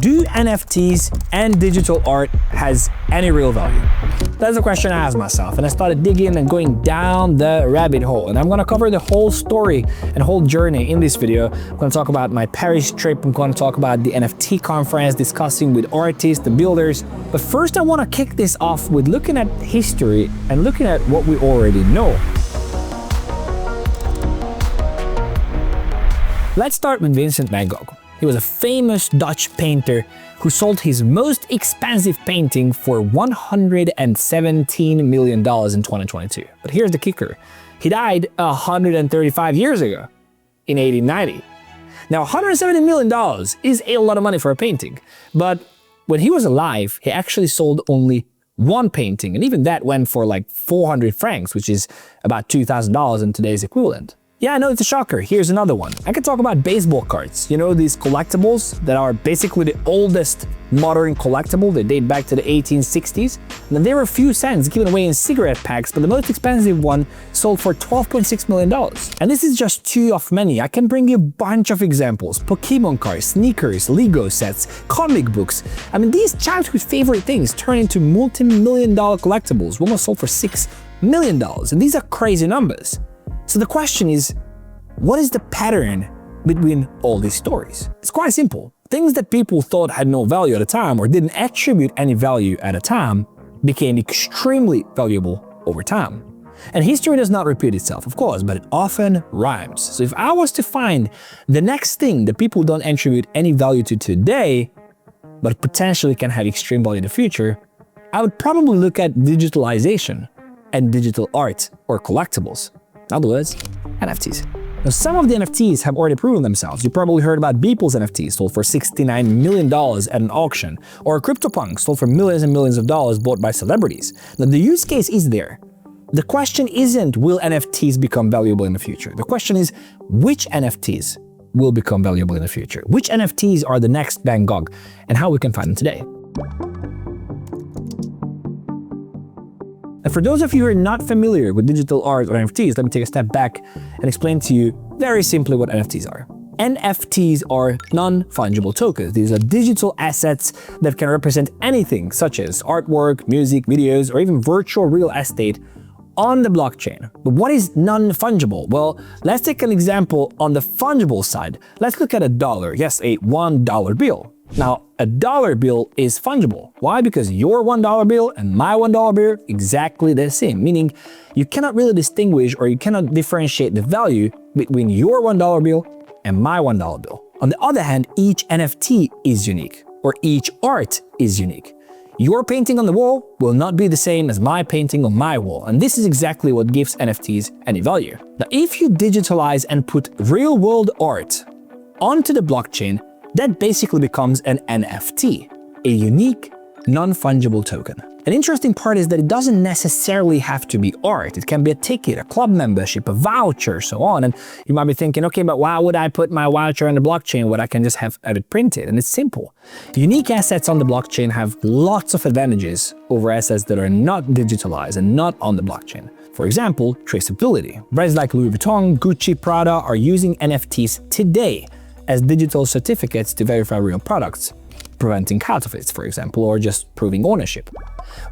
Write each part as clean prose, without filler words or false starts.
Do NFTs and digital art has any real value? That's a question I asked myself, and I started digging and going down the rabbit hole. And I'm gonna cover the whole story and whole journey in this video. I'm gonna talk about my Paris trip. I'm gonna talk about the NFT conference, discussing with artists, the builders. But first, I wanna kick this off with looking at history and looking at what we already know. Let's start with Vincent van Gogh. He was a famous Dutch painter who sold his most expensive painting for $117 million in 2022. But here's the kicker. He died 135 years ago, in 1890. Now, $170 million is a lot of money for a painting, but when he was alive, he actually sold only one painting, and even that went for like 400 francs, which is about $2,000 in today's equivalent. Yeah, I know it's a shocker. Here's another one. I can talk about baseball cards. You know, these collectibles that are basically the oldest modern collectible. They date back to the 1860s. And there were a few cents given away in cigarette packs, but the most expensive one sold for $12.6 million. And this is just two of many. I can bring you a bunch of examples. Pokemon cards, sneakers, Lego sets, comic books. I mean, these childhood favorite things turn into multi-million-dollar collectibles. One was sold for $6 million. And these are crazy numbers. So the question is, what is the pattern between all these stories? It's quite simple. Things that people thought had no value at a time or didn't attribute any value at a time became extremely valuable over time. And history does not repeat itself, of course, but it often rhymes. So if I was to find the next thing that people don't attribute any value to today, but potentially can have extreme value in the future, I would probably look at digitalization and digital art or collectibles. In other words, NFTs. Now, some of the NFTs have already proven themselves. You probably heard about Beeple's NFT sold for $69 million at an auction, or CryptoPunk sold for millions and millions of dollars bought by celebrities. Now, the use case is there. The question isn't, will NFTs become valuable in the future? The question is, which NFTs will become valuable in the future? Which NFTs are the next Van Gogh, and how we can find them today? And for those of you who are not familiar with digital art or NFTs, let me take a step back and explain to you very simply what NFTs are. NFTs are non-fungible tokens. These are digital assets that can represent anything, such as artwork, music, videos, or even virtual real estate on the blockchain. But what is non-fungible? Well, let's take an example on the fungible side. Let's look at a dollar. Yes, a $1 bill. Now, a dollar bill is fungible. Why? Because your $1 bill and my $1 bill are exactly the same, meaning you cannot really distinguish or you cannot differentiate the value between your $1 bill and my $1 bill. On the other hand, each NFT is unique, or each art is unique. Your painting on the wall will not be the same as my painting on my wall, and this is exactly what gives NFTs any value. Now, if you digitalize and put real-world art onto the blockchain, that basically becomes an NFT, a unique, non-fungible token. An interesting part is that it doesn't necessarily have to be art. It can be a ticket, a club membership, a voucher, so on. And you might be thinking, okay, but why would I put my voucher on the blockchain when I can just have it printed? And it's simple. Unique assets on the blockchain have lots of advantages over assets that are not digitalized and not on the blockchain. For example, traceability. Brands like Louis Vuitton, Gucci, Prada are using NFTs today as digital certificates to verify real products, preventing counterfeits, for example, or just proving ownership.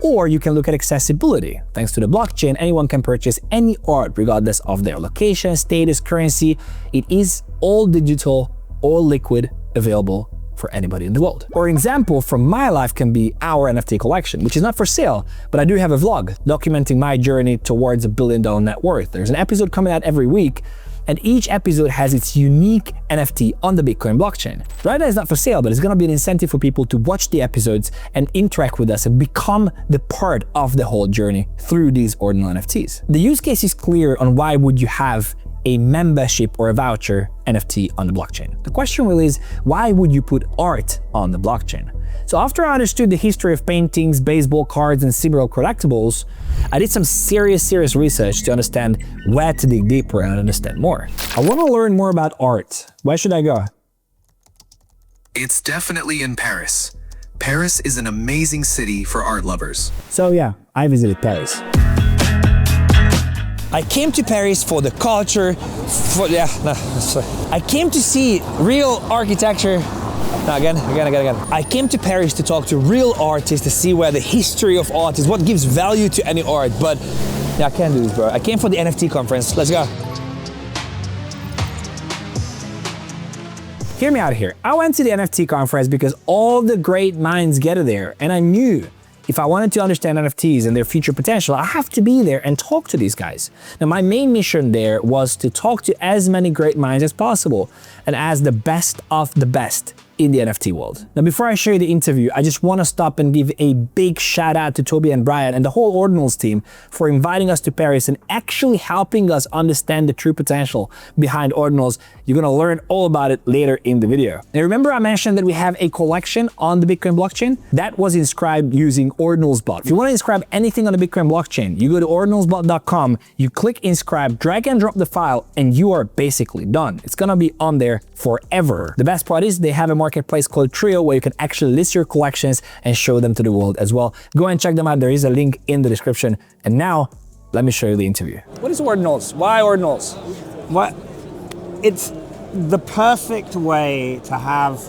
Or you can look at accessibility. Thanks to the blockchain, anyone can purchase any art regardless of their location, status, currency. It is all digital, all liquid, available for anybody in the world. Or an example from my life can be our NFT collection, which is not for sale, but I do have a vlog documenting my journey towards $1 billion net worth. There's an episode coming out every week, and each episode has its unique NFT on the Bitcoin blockchain. Right now it's not for sale, but it's gonna be an incentive for people to watch the episodes and interact with us and become the part of the whole journey through these ordinal NFTs. The use case is clear on why would you have a membership or a voucher NFT on the blockchain. The question really is, why would you put art on the blockchain? So after I understood the history of paintings, baseball cards, and similar collectibles, I did some serious research to understand where to dig deeper and understand more. I want to learn more about art. Where should I go? It's definitely in Paris. Paris is an amazing city for art lovers. So yeah, I visited Paris. I came to Paris for the culture, I came to see real architecture Now again. I came to Paris to talk to real artists, to see where the history of art is, what gives value to any art, but yeah, I can't do this, bro. I came for the NFT conference. Let's go. Hear me out here. I went to the NFT conference because all the great minds get there, and I knew if I wanted to understand NFTs and their future potential, I have to be there and talk to these guys. Now, my main mission there was to talk to as many great minds as possible and as the best of the best in the NFT world. Now, before I show you the interview, I just want to stop and give a big shout out to Toby and Brian and the whole Ordinals team for inviting us to Paris and actually helping us understand the true potential behind Ordinals. You're going to learn all about it later in the video. Now, remember I mentioned that we have a collection on the Bitcoin blockchain? That was inscribed using OrdinalsBot. If you want to inscribe anything on the Bitcoin blockchain, you go to ordinalsbot.com, you click inscribe, drag and drop the file, and you are basically done. It's going to be on there forever. The best part is they have a marketplace called Trio where you can actually list your collections and show them to the world as well. Go and check them out. There is a link in the description. And now, let me show you the interview. What is Ordinals? Why Ordinals? What? It's the perfect way to have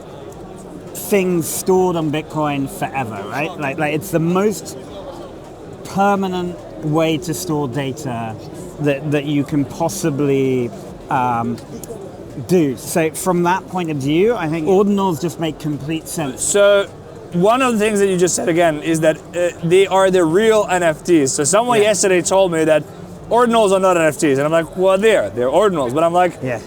things stored on Bitcoin forever, right? Like it's the most permanent way to store data that you can possibly do. So from that point of view, I think Ordinals just make complete sense. So one of the things that you just said again is that they are the real NFTs. So someone yesterday told me that Ordinals are not NFTs. And I'm like, well, they're Ordinals. But I'm like, they're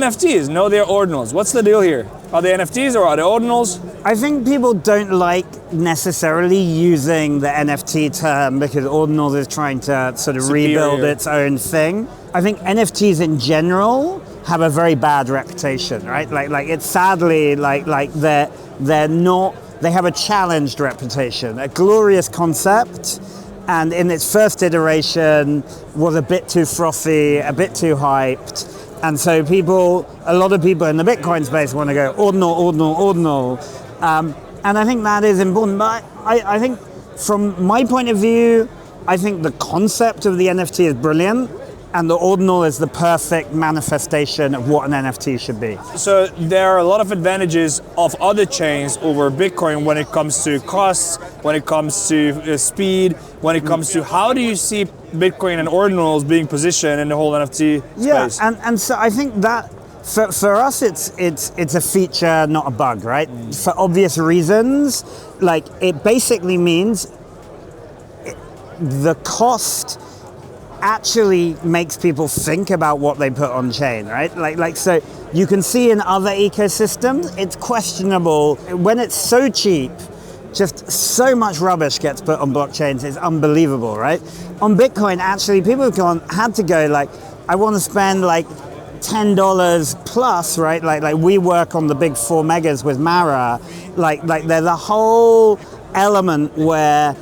NFTs. No, they're Ordinals. What's the deal here? Are they NFTs or are they Ordinals? I think people don't like necessarily using the NFT term because Ordinals is trying to sort of rebuild its own thing. I think NFTs in general have a very bad reputation, right? Like it's sadly like they're not. They have a challenged reputation, a glorious concept, and in its first iteration was a bit too frothy, a bit too hyped. And so a lot of people in the Bitcoin space want to go ordinal. And I think that is important. But I think from my point of view, I think the concept of the NFT is brilliant. And the ordinal is the perfect manifestation of what an NFT should be. So there are a lot of advantages of other chains over Bitcoin when it comes to costs, when it comes to speed, when it comes to how do you see Bitcoin and ordinals being positioned in the whole NFT space? Yeah, and so I think that for us it's a feature, not a bug, right? For obvious reasons, like it basically means the cost actually makes people think about what they put on chain, right? Like so you can see in other ecosystems, it's questionable. When it's so cheap, just so much rubbish gets put on blockchains, it's unbelievable, right? On Bitcoin, actually, people have had to go like, I want to spend like $10 plus, right? Like we work on the big 4 megas with Mara. Like there's a whole element where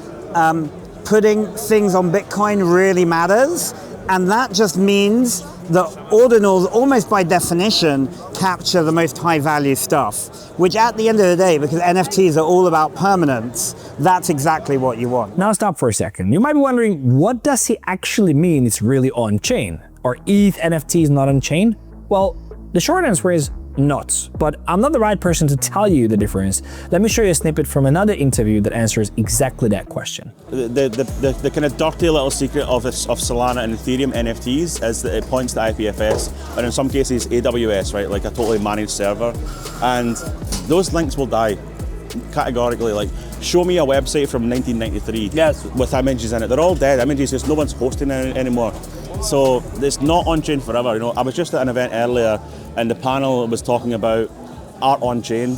putting things on Bitcoin really matters, and that just means that ordinals, almost by definition, capture the most high value stuff, which at the end of the day, because NFTs are all about permanence, that's exactly what you want. Now stop for a second. You might be wondering, what does he actually mean it's really on-chain? Are ETH NFTs not on-chain? Well, the short answer is not, but I'm not the right person to tell you the difference. Let me show you a snippet from another interview that answers exactly that question. The kind of dirty little secret of Solana and Ethereum NFTs is that it points to IPFS, and in some cases AWS, right, like a totally managed server, and those links will die categorically. Like, show me a website from 1993 with images in it. They're all dead images, just no one's hosting it anymore. So it's not on-chain forever. You know, I was just at an event earlier and the panel was talking about art on-chain,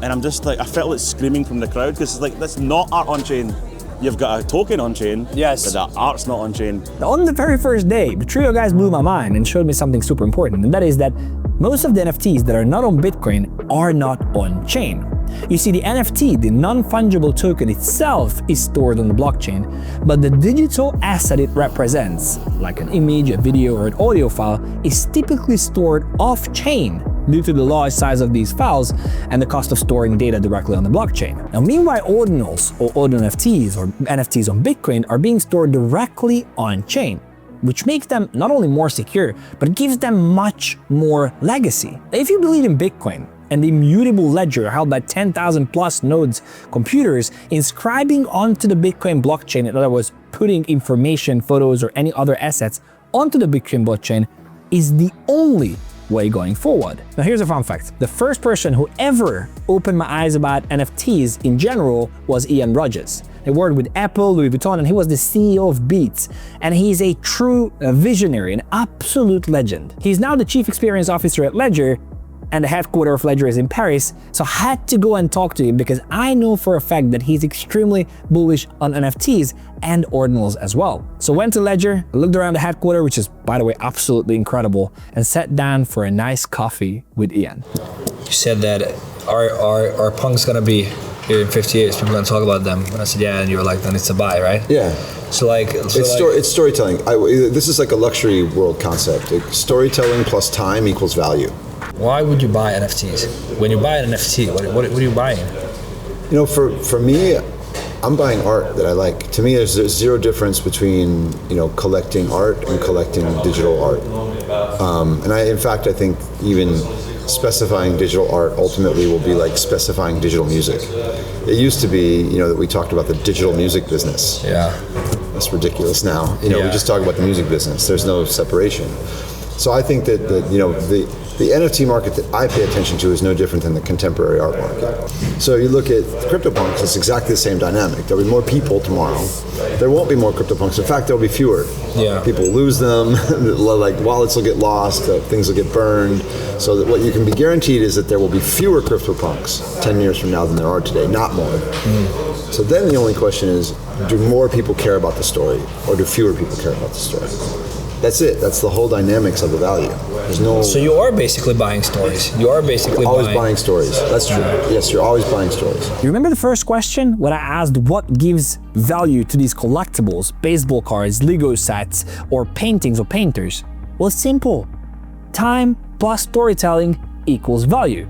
and I'm just like, I felt it screaming from the crowd, because it's like, that's not art on-chain. You've got a token on-chain, but the art's not on-chain. On the very first day, the Trio guys blew my mind and showed me something super important, and that is that most of the NFTs that are not on Bitcoin are not on-chain. You see, the NFT, the non-fungible token itself, is stored on the blockchain, but the digital asset it represents, like an image, a video, or an audio file, is typically stored off-chain due to the large size of these files and the cost of storing data directly on the blockchain. Now, meanwhile, ordinals, or ordinal NFTs, or NFTs on Bitcoin, are being stored directly on-chain, which makes them not only more secure, but gives them much more legacy. If you believe in Bitcoin, an immutable ledger held by 10,000 plus nodes computers, inscribing onto the Bitcoin blockchain, in other words, putting information, photos, or any other assets onto the Bitcoin blockchain, is the only way going forward. Now here's a fun fact. The first person who ever opened my eyes about NFTs in general was 𝗙𝗛𝗙𝗙𝗙. He worked with Apple, Louis Vuitton, and he was the CEO of Beats. And he's a true visionary, an absolute legend. He's now the Chief Experience Officer at Ledger, and the headquarters of Ledger is in Paris, so I had to go and talk to him because I know for a fact that he's extremely bullish on NFTs and ordinals as well. So went to Ledger, looked around the headquarters, which is, by the way, absolutely incredible, and sat down for a nice coffee with Ian. You said that our punk's gonna be here in 50 years, people are gonna talk about them. And I said, yeah, and you were like, then it's a buy, right? Yeah. It's storytelling. This is like a luxury world concept. Like, storytelling plus time equals value. Why would you buy NFTs? When you buy an NFT, what are you buying? You know, for me, I'm buying art that I like. To me, there's zero difference between, you know, collecting art and collecting digital art. And in fact, I think even specifying digital art ultimately will be like specifying digital music. It used to be, you know, that we talked about the digital music business. Yeah. That's ridiculous now. You know, we just talk about the music business. There's no separation. So I think that you know, the NFT market that I pay attention to is no different than the contemporary art market. So you look at CryptoPunks, it's exactly the same dynamic. There'll be more people tomorrow. There won't be more CryptoPunks. In fact, there'll be fewer. Yeah. People lose them, like wallets will get lost, things will get burned. So that what you can be guaranteed is that there will be fewer CryptoPunks 10 years from now than there are today, not more. So then the only question is, do more people care about the story, or do fewer people care about the story? That's it. That's the whole dynamics of the value. There's no. So you are basically buying stories. You are basically always buying stories. That's true. Yes, you're always buying stories. You remember the first question when I asked what gives value to these collectibles, baseball cards, Lego sets, or paintings or painters? Well, it's simple. Time plus storytelling equals value.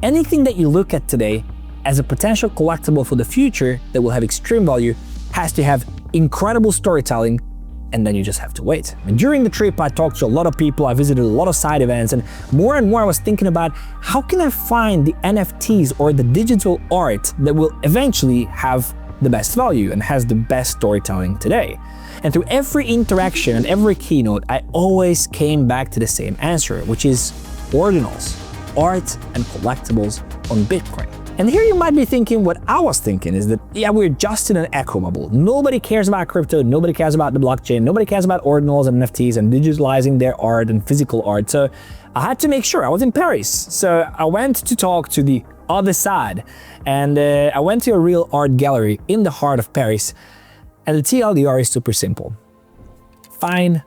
Anything that you look at today as a potential collectible for the future that will have extreme value has to have incredible storytelling, and then you just have to wait. And during the trip, I talked to a lot of people, I visited a lot of side events, and more I was thinking about how can I find the NFTs or the digital art that will eventually have the best value and has the best storytelling today. And through every interaction and every keynote, I always came back to the same answer, which is ordinals, art and collectibles on Bitcoin. And here you might be thinking what I was thinking is that, yeah, we're just in an echo bubble. Nobody cares about crypto, nobody cares about the blockchain, nobody cares about ordinals and NFTs and digitalizing their art and physical art. So I had to make sure. I was in Paris. So I went to talk to the other side, and I went to a real art gallery in the heart of Paris. And the TLDR is super simple. Find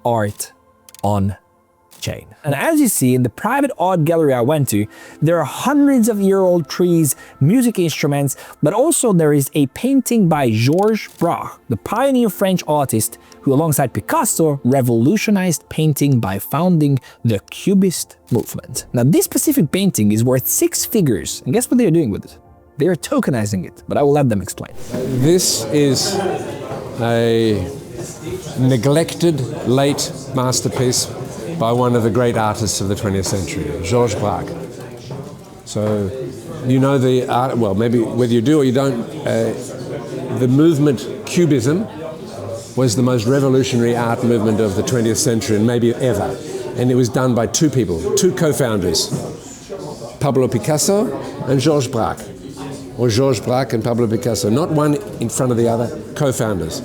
art on chain. And as you see in the private art gallery I went to, there are hundreds of year-old trees, music instruments, but also there is a painting by Georges Braque, the pioneer French artist who alongside Picasso revolutionized painting by founding the Cubist movement. Now this specific painting is worth 6 figures, and guess what they're doing with it? They are tokenizing it, but I will let them explain. This is a neglected late masterpiece by one of the great artists of the 20th century, Georges Braque. So you know the art, well, maybe whether you do or you don't, the movement Cubism was the most revolutionary art movement of the 20th century and maybe ever. And it was done by 2 people, 2 co-founders, Pablo Picasso and Georges Braque, or Georges Braque and Pablo Picasso, not one in front of the other, co-founders.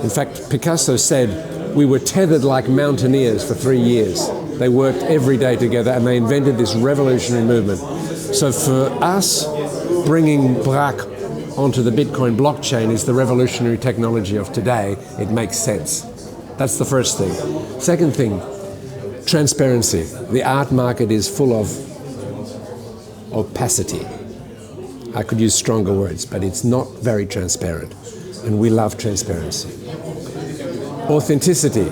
In fact, Picasso said, we were tethered like mountaineers for 3 years. They worked every day together and they invented this revolutionary movement. So for us, bringing Braque onto the Bitcoin blockchain is the revolutionary technology of today. It makes sense. That's the first thing. Second thing, transparency. The art market is full of opacity. I could use stronger words, but it's not very transparent. And we love transparency. Authenticity.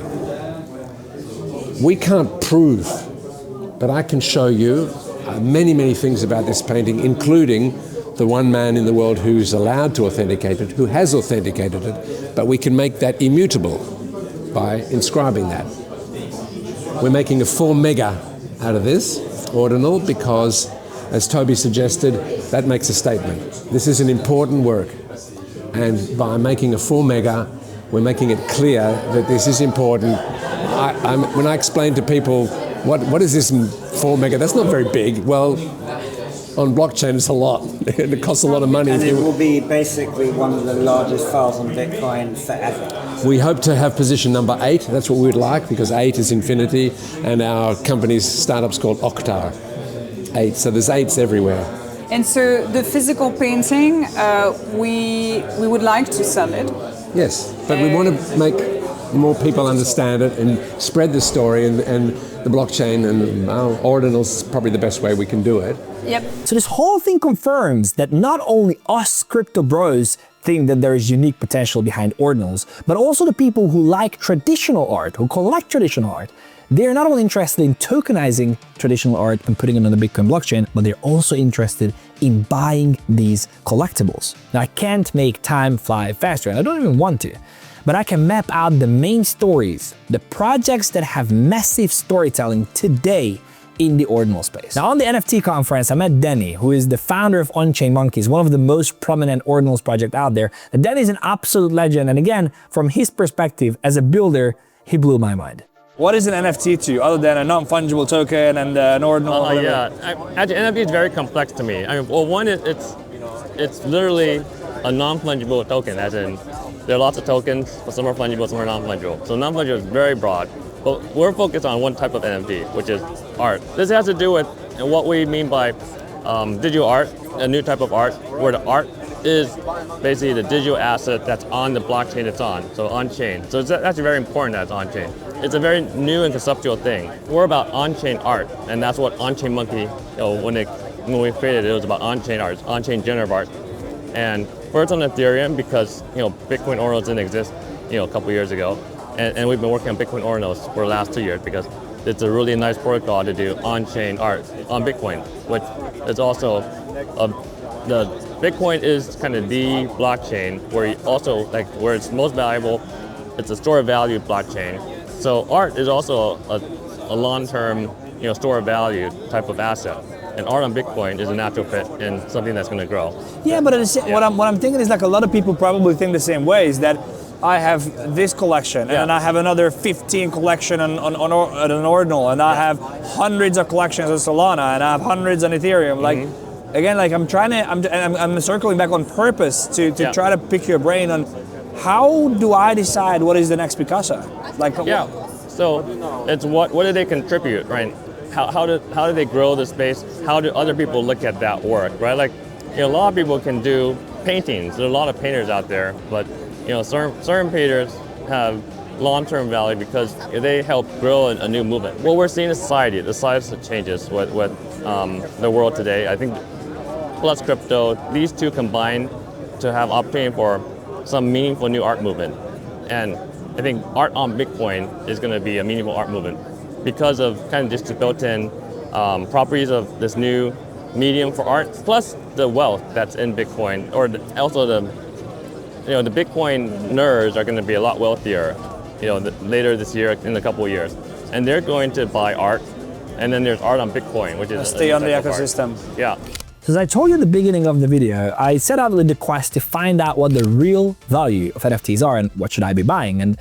We can't prove, but I can show you many, many things about this painting, including the one man in the world who's allowed to authenticate it, who has authenticated it, but we can make that immutable by inscribing that. We're making a 4 mega out of this ordinal because as Toby suggested, that makes a statement. This is an important work. And by making a 4 mega, we're making it clear that this is important. When I explain to people, what is this 4 mega? That's not very big. Well, on blockchain, it's a lot. It costs a lot of money. And it will be basically one of the largest files on Bitcoin forever. We hope to have position number 8. That's what we'd like, because 8 is infinity, and our company's startup's called Octar. 8. So there's 8s everywhere. And so the physical painting, we would like to sell it. Yes, but we want to make more people understand it and spread the story, and the blockchain and Ordinals is probably the best way we can do it. Yep. So this whole thing confirms that not only us crypto bros think that there is unique potential behind Ordinals, but also the people who like traditional art, who collect traditional art. They're not only interested in tokenizing traditional art and putting it on the Bitcoin blockchain, but they're also interested in buying these collectibles. Now, I can't make time fly faster, and I don't even want to, but I can map out the main stories, the projects that have massive storytelling today in the Ordinal space. Now, on the NFT conference, I met Denny, who is the founder of On-Chain Monkeys, one of the most prominent Ordinals project out there. And Denny is an absolute legend, and again, from his perspective as a builder, he blew my mind. What is an NFT to you, other than a non-fungible token and an ordinal? Actually, NFT is very complex to me. I mean, well, one is it's literally a non-fungible token, as in there are lots of tokens, but some are fungible, some are non-fungible. So non-fungible is very broad, but we're focused on one type of NFT, which is art. This has to do with what we mean by digital art, a new type of art, where the art is basically the digital asset that's on the blockchain it's on, so on-chain. So it's actually very important that it's on-chain. It's a very new and conceptual thing. We're about on-chain art, and that's what On-Chain Monkey, when we created it, it was about on-chain art, on-chain generative art. And first on Ethereum, because Bitcoin Ordinals didn't exist a couple years ago, and we've been working on Bitcoin Ordinals for the last 2 years because it's a really nice protocol to do on-chain art on Bitcoin, which is also the Bitcoin is kind of the blockchain where where it's most valuable. It's a store of value blockchain. So art is also a long-term, store of value type of asset. And art on Bitcoin is a natural fit and something that's going to grow. Yeah, but what I'm thinking is like a lot of people probably think the same way, is that I have this collection, and then I have another 15 collection on an Ordinal, and I have hundreds of collections on Solana, and I have hundreds on Ethereum. Like, again, like I'm circling back on purpose to try to pick your brain on how do I decide what is the next Picasso? So it's what do they contribute, right? How do they grow the space? How do other people look at that work, right? Like, a lot of people can do paintings. There are a lot of painters out there, but certain painters have long-term value because they help grow a new movement. What we're seeing in society, the size of changes with the world today, I think, plus crypto, these two combine to have opportunity for some meaningful new art movement. And I think art on Bitcoin is going to be a meaningful art movement because of kind of just the built-in properties of this new medium for art, plus the wealth that's in Bitcoin, or also the Bitcoin nerds are going to be a lot wealthier, later this year, in a couple of years, and they're going to buy art. And then there's art on Bitcoin, which is stay on the ecosystem. Yeah. So as I told you at the beginning of the video, I set out with the quest to find out what the real value of NFTs are and what should I be buying, and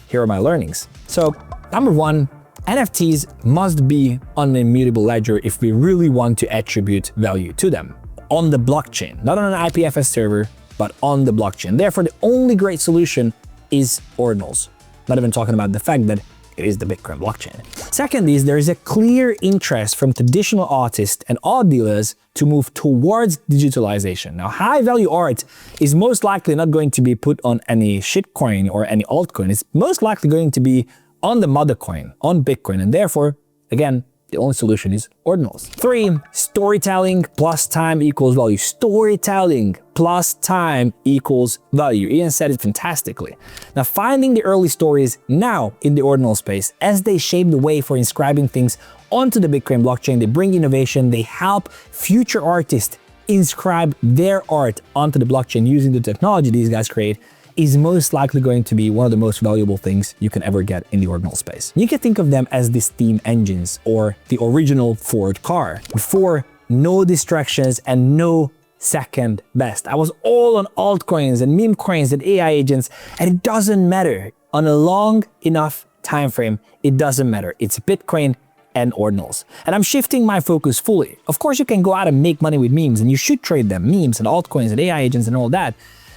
here are my learnings. So, number one, NFTs must be on an immutable ledger if we really want to attribute value to them. On the blockchain, not on an IPFS server, but on the blockchain. Therefore, the only great solution is Ordinals. Not even talking about the fact that it is the Bitcoin blockchain. Second is there is a clear interest from traditional artists and art dealers to move towards digitalization. Now, high value art is most likely not going to be put on any shitcoin or any altcoin. It's most likely going to be on the mother coin, on Bitcoin, and therefore, again, the only solution is Ordinals. 3, storytelling plus time equals value. Storytelling plus time equals value. Ian said it fantastically. Now, finding the early stories now in the Ordinal space as they shape the way for inscribing things onto the Bitcoin blockchain, they bring innovation, they help future artists inscribe their art onto the blockchain using the technology these guys create, is most likely going to be one of the most valuable things you can ever get in the Ordinal space. You can think of them as the steam engines or the original Ford car. Before no distractions, and no second best. I was all on altcoins and meme coins and AI agents, and it doesn't matter. On a long enough time frame, it doesn't matter. It's Bitcoin and ordinals. And I'm shifting my focus fully. Of course, you can go out and make money with memes, and you should trade them, memes and altcoins and AI agents and all that,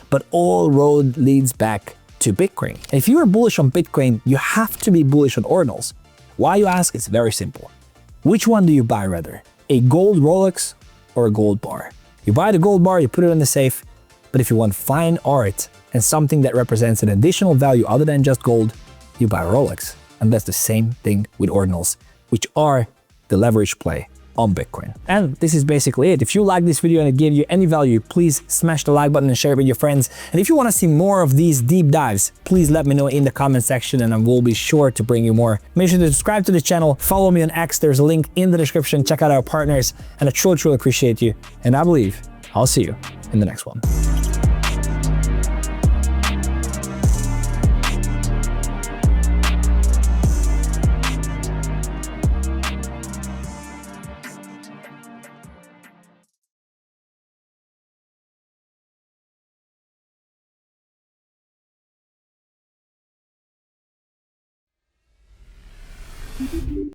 but all road leads back to Bitcoin. And if you are bullish on Bitcoin, you have to be bullish on ordinals. Why, you ask? It's very simple. Which one do you buy rather? A gold Rolex or a gold bar? You buy the gold bar, you put it in the safe, but if you want fine art and something that represents an additional value other than just gold, you buy a Rolex. And that's the same thing with ordinals, which are the leverage play on Bitcoin. And this is basically it. If you like this video and it gave you any value, please smash the like button and share it with your friends. And if you want to see more of these deep dives, please let me know in the comment section and I will be sure to bring you more. Make sure to subscribe to the channel, follow me on X, there's a link in the description, check out our partners, and I truly appreciate you. And I believe I'll see you in the next one.